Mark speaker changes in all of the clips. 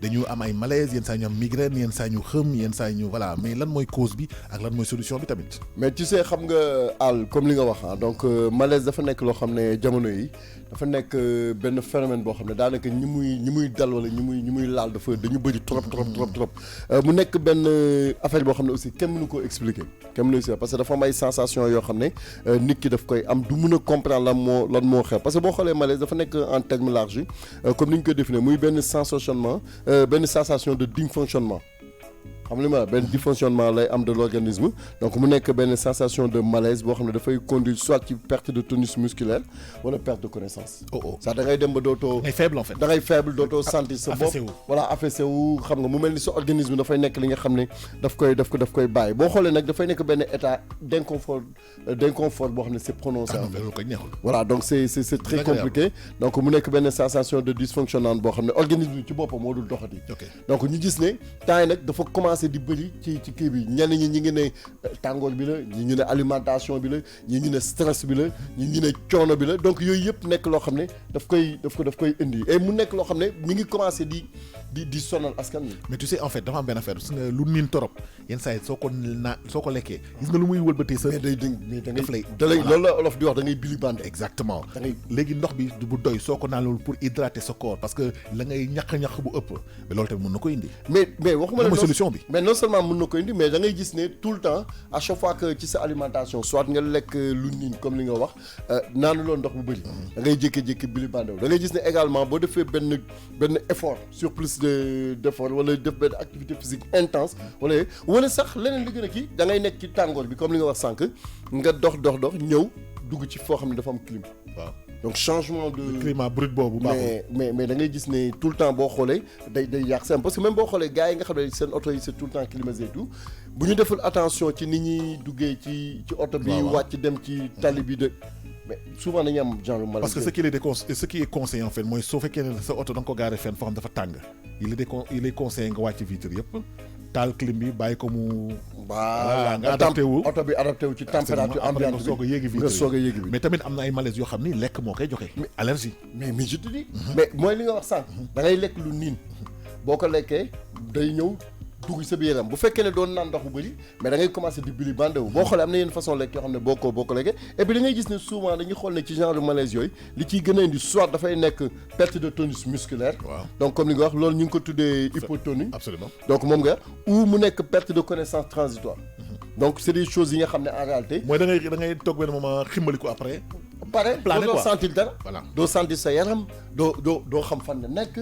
Speaker 1: dañu am ay malaise yenn saa ñu am migraine yenn saa ñu xëm yenn saa ñu voilà mais lan mooy cause bi ak lan mooy solution bi tamit.
Speaker 2: mais tu sais xam nga Al comme li nga wax donc malaise dafa nekk loo xam ne jamono yi dafa nekk benn phénomène boo xam ne daanaka ñi muy dal wala ñi muy laal dafa dañu bëri trop mu nekk benn affaire boo xam ne aussi kenn mënu koo expliquer kenn mënu parce que dafa am ay sensation yoo xam ne nit ki daf koy am du mën a comprendre lan moo xew parce que boo xoolee malaise dafa nekk en terme large comme ni ñu koy définir muy benn sensationnement benn sensation de dysfonctionnement xam li ma benn dysfonctionnement lay am de l'organisme donc mu nekk benn sensation de malaise boo xam ne dafay conduire soit ci perte de tonus musculaire wala perte de connaissance. ça da ngay dem ba dootoo.
Speaker 1: ngay faible en fait.
Speaker 2: da ngay faible dootoo sentir sa bopp voilà affaissé wu xam nga mu mel ni sa organisme dafay nekk li nga xam ne daf koy bàyyi boo xoolee nag dafay nekk benn état d'inconfort boo xam ne c'est prononcé. voilà donc c'est très compliqué donc mu nekk benn sensation de dysfonctionnement boo xam ne organisme bi ci boppam moo dul doxati. donc ñu gis ne temps yi nag dafa commencé di bëri ci kii bi ñenn ñi ngi ne tàngoor bi la ñi ngi ne alimentation bi la ñi ngi ne stress bi la ñi ngi ne coono bi la donc yooyu yëpp nekk loo xam ne daf koy indi et mu nekk loo xam ne mi ngi commencé di sonal askan wi. mais
Speaker 1: tu sais en fait dafa am benn affaire gis nga lu niin torop yenn saa yi soo ko lekkee gis nga lu muy wëlbatee sa.
Speaker 2: mais da lay loolu la olof di wax da ngay bili bande.
Speaker 1: exactement léegi ndox bi bu doy soo ko naanul pour hydrater sa corps parce que la ngay ñaq bu ëpp mais loolu tamit mën na ko indi.
Speaker 2: mais waxuma la
Speaker 1: solution bi.
Speaker 2: mais non seulement mën na ko indi mais da ngay gis ne tout le temps à chaque fois que ci sa alimentation soit nga lekk lu niin comme li nga wax naanuloo ndox bu bëri. da ngay jékki-jékki bili bande da ngay gis ne également boo defee benn effort surplus d'effort wala def benn activité physique intense wala sax leneen li gën a kii da ngay nekk ci tàngoor bi comme li nga wax sànq nga dox ñëw dugg ci foo xam ne dafa am clim.
Speaker 1: waaw
Speaker 2: donc changement de
Speaker 1: climat brut boobu.
Speaker 2: mais da ngay gis ne tout le temps boo xoolee day yàq seen parce que même boo xoolee gars yi nga xam ne seen oto yi c'est tout le temps climatisé et tout bu ñu deful attention ci ni ñuy duggee ci oto bi. wàcc dem ci tali bi de. mais souvent dañuy am genre malaise.
Speaker 1: parce que ce qui est conseillé en fait mooy soo fekkee ne sa oto da nga ko gaaree fenn foo xam dafa tàng il est conseillé nga wàcc vitre yëpp taal clim bi bàyyi ko mu.
Speaker 2: voilà
Speaker 1: nga adapté wu
Speaker 2: oto bi adapté wu ci température ambiante bi
Speaker 1: nga soog a yéegi vitre mais tamit am na ay malaise yoo xam ni lekk moo koy joxe. allergie.
Speaker 2: mais je te dis. mais mooy li nga wax sànq. da ngay lekk lu niin boo ko lekkee day ñëw. dugg sa biir yaram bu fekkee ne doon naan ndox bu bëri mais da ngay commencer di bili bande wu boo xoolee am na yenn façon lekk yoo xam ne boo ko lekkee et puis da ngay gis ne souvent dañuy xool ne ci genre de malaise yooyu li ciy gën a indi soit dafay nekk perte de tonus musculaire. donc comme li nga wax loolu ñu ngi ko tuddee hypotonie.
Speaker 1: absolument donc
Speaker 2: moom nga ou mu nekk perte de connaissance transitoire. donc c'est des choses yi nga xam ne en réalité.
Speaker 1: mooy da ngay toog benn moment ximmali ko après.
Speaker 2: doo sentir dara. voilà doo sentir sa yaram doo xam fan la nekk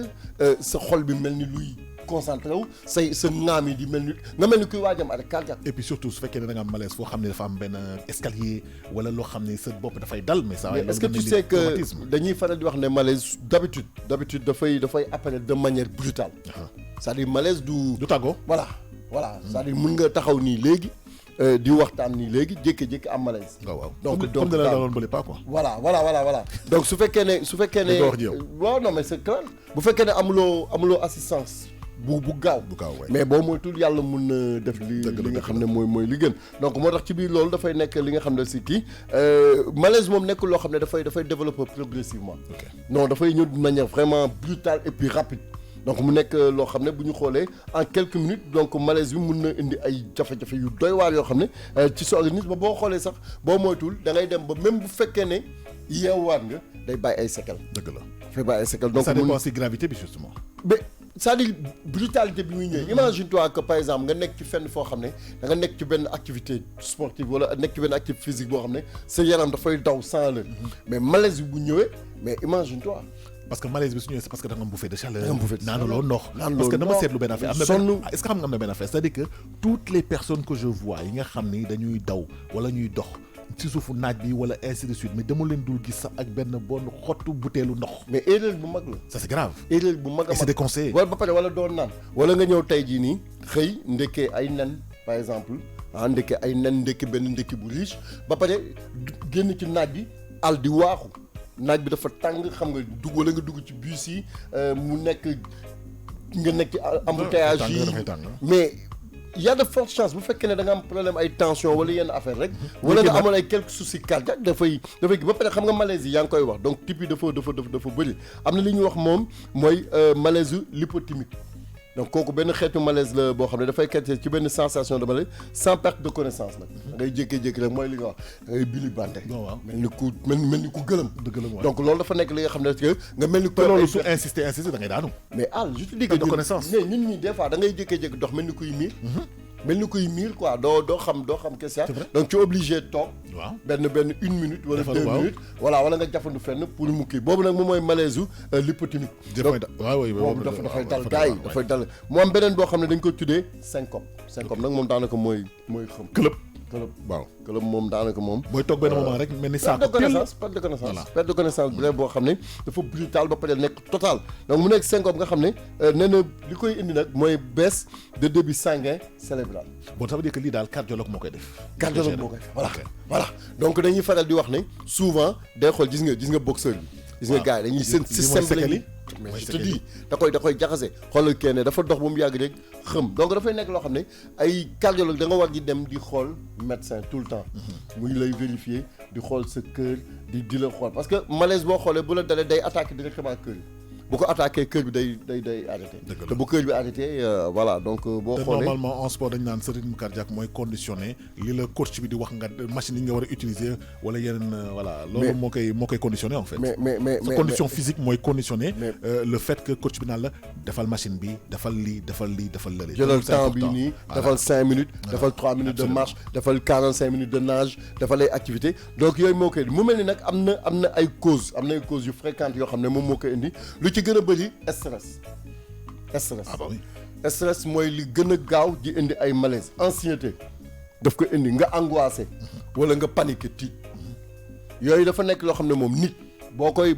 Speaker 2: sa xol bi mel ni luy. concentré wu sa naam yi di mel ni kuy waajam arrêt cardiaque.
Speaker 1: et puis surtout su fekkee ne da nga am malaise foo xam ne dafa am benn escalier wala loo xam ne sa bopp dafay dal mais ça.
Speaker 2: est-ce que tu sais que dañuy faral di wax ne malaise d'habitude dafay apparaître de manière brutale. c'est-à-dire malaise du
Speaker 1: tàggoo.
Speaker 2: voilà c'est-à-dire mën nga taxaw nii léegi. di waxtaan nii léegi jékki-jékki am malaise.
Speaker 1: waaw
Speaker 2: donc
Speaker 1: comme da la daloon bële pas quoi.
Speaker 2: voilà donc su fekkee ne. waaw non mais c'est clair. bu fekkee ne amuloo assistance. bu gaaw mais boo moytul yàlla mun na def li nga xam ne mooy li gën donc moo tax ci biir loolu dafay nekk li nga xam ne si kii malaise moom nekk loo xam ne dafay développer progressivement. non dafay ñëw de manière vraiment brutale et puis rapide. donc mu nekk loo xam ne bu ñu xoolee en quelques minutes donc malaise bi mun na indi ay jafe-jafe yu doy waar yoo xam ne ci sa organisme ba boo xoolee sax boo moytul da ngay dem ba même bu fekkee ne yeewaat nga day bàyyi ay séquelles.
Speaker 1: dëgg la
Speaker 2: dafay bàyyi ay séquelles. donc
Speaker 1: ça dépend si gravité bi justement.
Speaker 2: mais c'est-à-dire brutalité bi muy ñëwee. imagine-toi que par exemple nga nekk ci fenn foo xam ne da nga nekk ci benn activité sportive wala nekk ci benn activité physique boo xam ne sa yaram dafay daw sans l'heure mais malaise bi bu ñëwee mais imagine-toi.
Speaker 1: parce que malaise bi su ñëwee c'est parce que da nga am bouffée de chaleur. naanuloo ndox parce que dama seetlu benn affaire est-ce que xam nga am na benn affaire c'est-à-dire que toutes les personnes que je vois yi nga xam ni dañuy daw wala ñuy dox ci suufu naaj bi wala ainsi de suite mais dama leen dul gis sax ak benn bonn xottu butéelu ndox.
Speaker 2: mais erreur bu mag la.
Speaker 1: ça c'est grave.
Speaker 2: erreur bu mag a mag
Speaker 1: et c'est déconseillé.
Speaker 2: wala ba pare wala doon naan. wala nga ñëw tey jii nii xëy ndekkee ay nen par exemple ndekkee ay nen ndekki benn ndekki bu riche ba pare génn ci naaj bi al di waaxu. naaj bi dafa tàng xam nga wala nga dugg ci bus yi mu nekk nga nekk ci embouteillage yi mais y a de fortes chances bu fekkee ne da nga am problème ay tension wala yenn affaire rek wala nga amoon ay quelques soucis cardiaques dafay ba pare xam nga malaise yi yaa ngi koy wax donc type yi dafa bëri am na li ñuy wax moom mooy malaise lipothymique donc kooku benn xeetu malaise la boo xam ne dafay kette ci benn sensation de malaise sans perte de connaissance nag. da ngay jékki-jékki rek mooy li nga wax da ngay bili bante. mel ni ku gëlëm. donc loolu dafa nekk li nga xam ne que nga mel ni.
Speaker 1: te loolu su insister da ngay daanu.
Speaker 2: mais je te dis que ñun ñi des fois da ngay jékki-jékki dox mel ni kuy miir. mel ni kuy miir quoi doo xam qu'est-ce qu'il y a. donc tu es obligé toog. waaw benn une minute wala 2 minutes. voilà wala nga jafandu fenn pour mu kii boobu nag moom mooy malaise l'hypotymique. donc dafay dal gars yi dafay dal mu am beneen boo xam ne dañ ko tuddee syncope nag moom daanaka mooy xam. club moom daanaka moom.
Speaker 1: mooy toog benn moment rek mel ni saako.
Speaker 2: perte de connaissance bi boo xam ne dafa brutal ba pare nekk total donc mu nekk syncope nga xam ne nee na li koy indi nag mooy baisse de débit sanguin cérébral.
Speaker 1: bon ça veut dire que lii daal cardiologue moo koy def.
Speaker 2: voilà donc dañuy faral di wax ne souvent day xool gis nga boxeur bi. gis nga gars yi dañuy seen système bi mais je te dis da koy jaxase xoolal kenn dafa dox ba mu yàgg rek xëm donc dafay nekk loo xam ne ay cardiologue da nga war di dem di xool médecin tout le temps muy lay vérifier di xool sa cœur di la xool parce que malaise boo xoolee bu la dalee day attaqué directement cœur bu ko attaqué cœur bi day arrêté te bu cœur bi arrêté voilà donc boo xoolee
Speaker 1: normalement en sport dañ naan sa rythme cardiaque mooy conditionné li la coach bi di wax nga machine yi nga war a utiliser wala yeneen voilà loolu moo koy conditionné en fait mais sa condition physique mooy conditionné le fait que coach bi naan la defal machine bi defal lii lële
Speaker 2: jëlal temps bi nii defal 5 minutes defal 3 minutes de marche defal 45 minutes de nage defal ay activité donc yooyu moo koy mu mel ni nag am na ay causes yu fréquentes yoo xam ne moom moo koy indi ci gën a bëri stress. Stress mooy li gën a gaaw di indi ay malaise anxiété daf ko indi nga angoissé wala nga paniqué tiit yooyu dafa nekk loo xam ne moom nit boo koy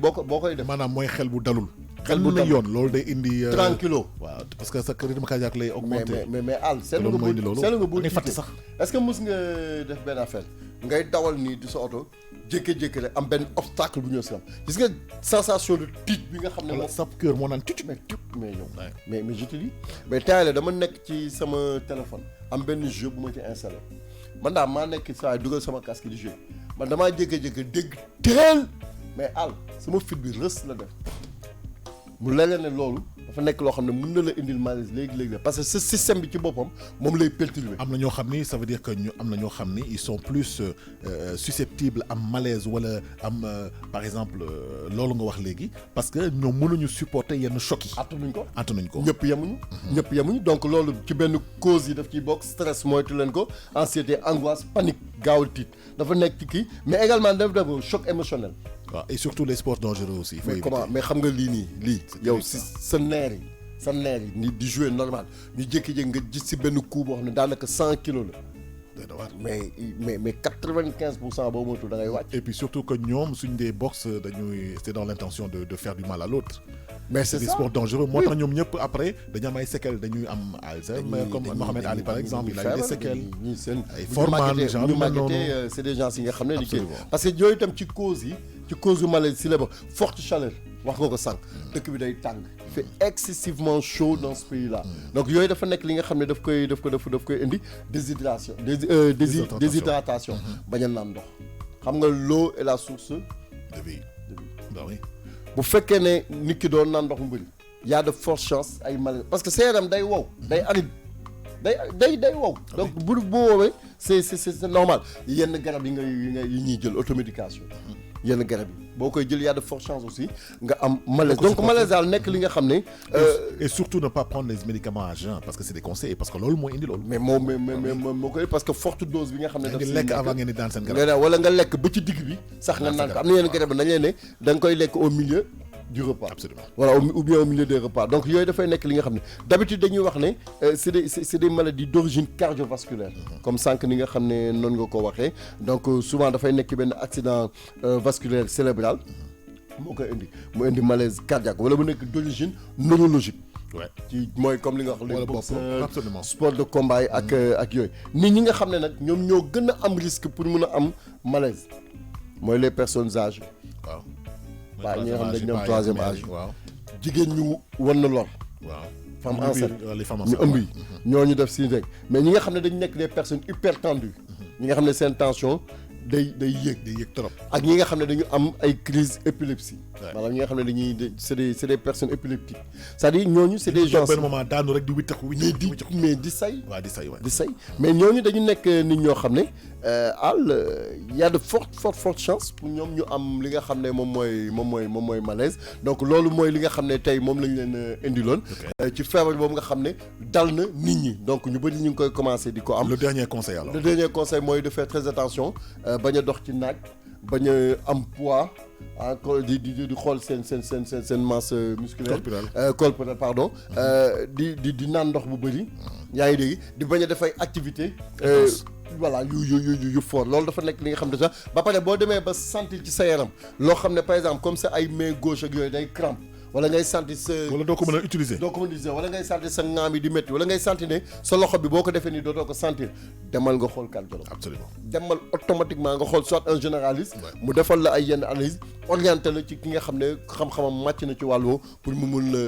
Speaker 2: def.
Speaker 1: maanaam mooy xel bu dalul. xel bu yoon loolu day indi.
Speaker 2: tranquille.
Speaker 1: waaw parce que sa rythme cardiaque lay augmenté.
Speaker 2: mais Al seetlu nga boo tiitee sax. est-ce que mës nga def benn affaire ngay dawal nii di sa oto. jékki-jékki rek am benn obstacle bu ñëw si am gis nga sensation de tiit bi nga xam ne moom.
Speaker 1: sa cœur moo naan tuuti.
Speaker 2: mais yow mais je te dis mais tey la dama nekk ci sama téléphone am benn jeu bu ma ci installé man daal maa nekk saa dugal sama casque di jeu man damaa jékki-jékki dégg teel mais Al sama fit bi rës la def mu leneen ne loolu dafa nekk loo xam ne mën na la indil malaise léegi parce que ce système bi ci boppam moom lay perturber.
Speaker 1: am na ñoo xam ni ça veut dire que am na ñoo xam ni ils sont plus susceptibles am malaise wala am par exemple loolu nga wax léegi parce que ñoom mënuñu supporter yenn choc yi. attanuñ ko ñëpp yemuñu donc loolu ci benn cause yi daf ciy bokk stress moytu leen ko anxiété angoisse panique gaaw a tiit dafa nekk ci kii mais également daf def choc émotionnel. waaw et surtout les sports dangereux aussi.
Speaker 2: mais xam nga lii yow si sa neer yi ni di jouer normal ñu jékki-jékki nga gis si benn coup boo xam ne daanaka 100 kilos la. mais 95% boo moytu da ngay wàcc.
Speaker 1: et puis surtout que ñoom suñ dee boxe c'est dans l'intention de faire du mal à l'autre.
Speaker 2: mais c'est ça
Speaker 1: des sports dangereux moo tax ñoom ñëpp après dañu am ay séquelles dañuy am Alzheimer comme Mohamed Ali par exemple il a eu des séquelles. ay forman genre
Speaker 2: c'est des gens yi nga xam ne di parce que yooyu itam ci cause yu malaise si la ba forte chaleur wax nga ko sànq dëkk bi day tàng il fait excessivement chaud dans ce pays là donc yooyu dafa nekk li nga xam ne daf koy indi déshydratation bañ a naan ndox xam nga l'eau est la source
Speaker 1: de vie. Bah oui.
Speaker 2: bu fekkee ne nit ki doon naan ndox mu bëri y a de fortes chances ay malaise parce que sa yaram day wow day aride day wow donc bu woowee c'est normal yenn garab yi ñuy jël automédication yenn garab yi boo koy jël y a de fortes chances aussi nga am malaise donc malaise daal nekk li nga xam ne
Speaker 1: et surtout ne pas prendre les médicaments à jeun parce que c'est déconseillé parce que loolu moo indi loolu
Speaker 2: mais moo koy parce que forte dose bi nga xam ne daf
Speaker 1: lekk avant ngeen di daan seen garab
Speaker 2: wala nga lekk ba ci digg bi sax nga naan ko am na yenn garab dañ leen ne da nga koy lekk au milieu du repas.
Speaker 1: Absolument.
Speaker 2: Voilà, ou bien au milieu des repas. Donc, il y a des fois d'habitude, c'est des maladies d'origine cardiovasculaire. Comme ça, que nous avons dit. Donc, souvent, il y a un accident vasculaire cérébral. Il y a un malaise cardiaque. Ou d'origine neurologique.
Speaker 1: Ouais.
Speaker 2: Moi, comme les
Speaker 1: absolument.
Speaker 2: Sport de combat ak yoy. Nit ñi nga xamné nak ñom ñoo gëna am risque pour mëna am malaise. Moy les personnes âgées.
Speaker 1: Waaw.
Speaker 2: waaw ñi nga xam ne dañu am troisième âge jigéen ñu wan na lor femme enceinte ñu ëmb yi ñooñu def si rek mais ñi nga xam ne dañu nekk des personnes hyper tendues ñi nga xam ne seen tension day yéeg
Speaker 1: trop
Speaker 2: ak ñi nga xam ne dañu am ay crise épilepsie maanaam ñi nga xam ne dañuy c'est des personnes épileptiques c'est-à-dire ñooñu c'est des gens
Speaker 1: benn moment daanu rek di wittaxu
Speaker 2: mais di say mais ñooñu dañu nekk nit ñoo xam ne y a de fortes chances pour ñoom ñu am li nga xam ne moom mooy malaise donc loolu mooy li nga xam ne tey moom lañ leen indiloon ci feebar boobu nga xam ne dal na nit ñi donc ñu bëri ñu ngi koy commencer di ko am.
Speaker 1: Le dernier conseil
Speaker 2: mooy de faire très attention bañ a dox ci naaj bañ a am poids di xool seen masse musculaire corporelle pardon di naan ndox bu bëri yaa ngi dégg di bañ a def ay activité voilà yu fort loolu dafa nekk li nga xam ne sax ba pare boo demee ba sentir ci sa yaram loo xam ne par exemple comme ça ay main gauche ak yooyu day crampe wala ngay sentir sa
Speaker 1: wala doo ko mën a utiliser
Speaker 2: wala ngay sentir sa ŋaam yi di métti wala ngay sentir ne sa loxo bi boo ko defee nii dootoo ko sentir demal nga xool cardiologue.
Speaker 1: Absolument.
Speaker 2: demal automatiquement nga xool soit un généraliste mu defal la ay yenn analyse orienté la ci ki nga xam ne xam-xamam màcc na ci wàllu pour mu mun la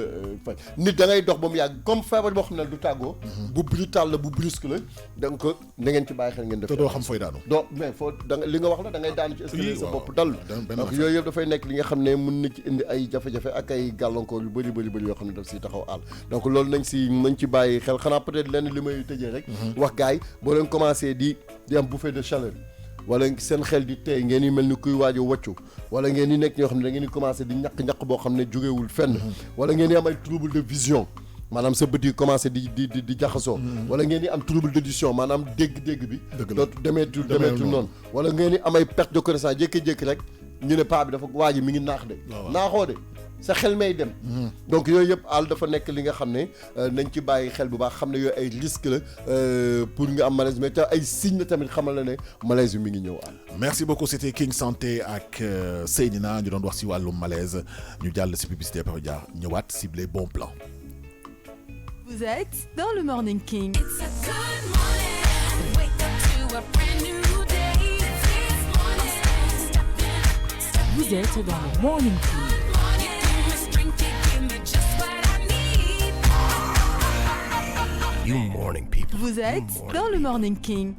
Speaker 2: faj nit da ngay dox ba mu yàgg comme feebar boo xam ne du tàggoo bu brutal la bu brusque la donc na ngeen ci bàyyi xel ngeen def
Speaker 1: te doo xam fooy daanu
Speaker 2: mais foo li nga wax la da ngay daanu ci escalier sa bopp dal donc yooyu yëpp dafay nekk li nga xam ne mun na ci indi ay jafe-jafe ak ay gàllankoor yu bëri yoo xam ne daf siy taxaw àll donc loolu nañ ci bàyyi xel xanaa peut-être lenn li may tëjee rek wax gars yi boo leen commencé di am bouffée de chaleur wala seen xel di tey ngeen di mel ni kuy waaj a wàccu wala ngeen di nekk ñoo xam ne da ngeen di commencé di ñaq boo xam ne jógewul fenn wala ngeen di am ay trouble de vision maanaam sa bët yi commencé di jaxasoo wala ngeen di am trouble d'audition maanaam dégg-dégg bi dootu demeetul noonu wala ngeen di am ay perte de connaissance jékki-jékki rek ñu ne paa bi dafa waa ji mi ngi naax de naaxoo de sa xel may dem donc yooyu yëpp àll dafa nekk li nga xam ne nañ ci bàyyi xel bu baax xam ne yooyu ay risque la pour nga am malaise mais te ay signe la tamit xamal la ne malaise bi mi ngi ñëw àll.
Speaker 1: Merci beaucoup, c'était King Santé ak Seydina ñu doon wax si wàllum malaise ñu jàll si publicité Papa Dia ñëwaat ciblé bon plan.
Speaker 3: Vous êtes dans le Morning King.
Speaker 4: It's a good morning. Wake up to a brand new day. This morning, step in.
Speaker 3: Vous êtes dans le Morning King.
Speaker 5: You morning people.
Speaker 3: Vous êtes dans le Morning King.